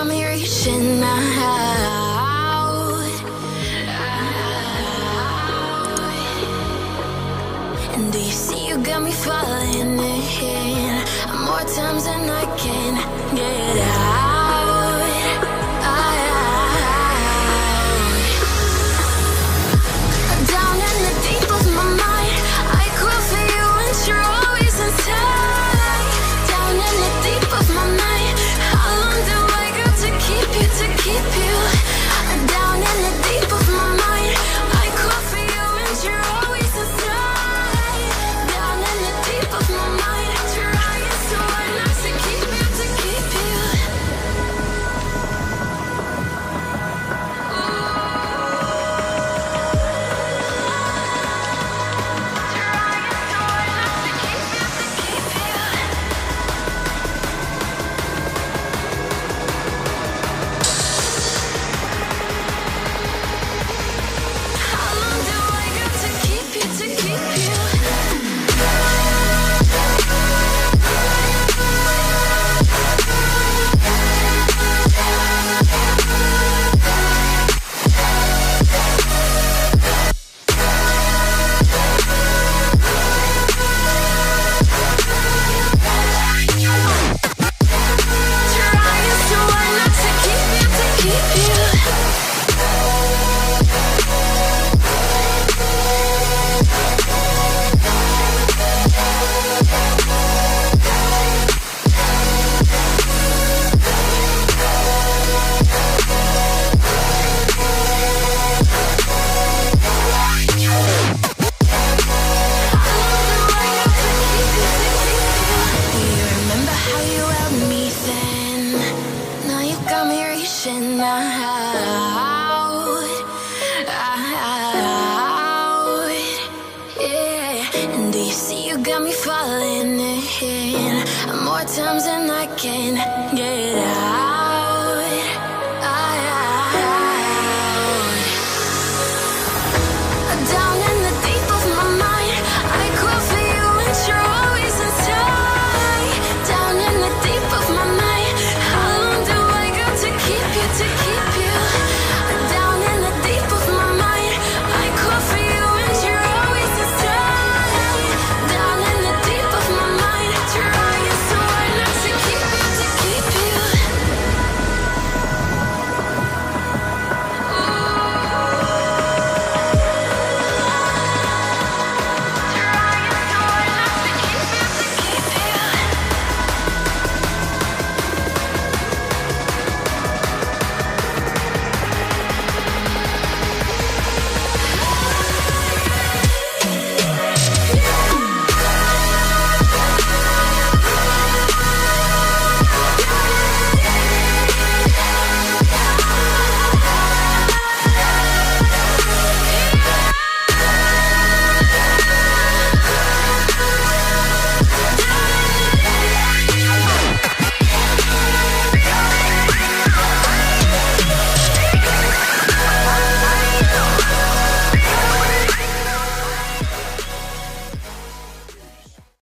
got me reaching out. And do you see you got me falling in more times than I can get out. Down in the deep of my mind, I crawl for you and you're always inside. Down in the deep of my mind, how long do I got to keep you, to keep you? Down in the deep of my mind, I crawl for you and you're always inside. Down in the deep of my mind, trying so hard not to keep you, to keep you. How long do I got to keep you, to keep you? Trying so hard not to keep you, to keep you. Do you remember how you held me then? Now you got me reaching out, yeah. And do you see you got me falling in more times than I can get out.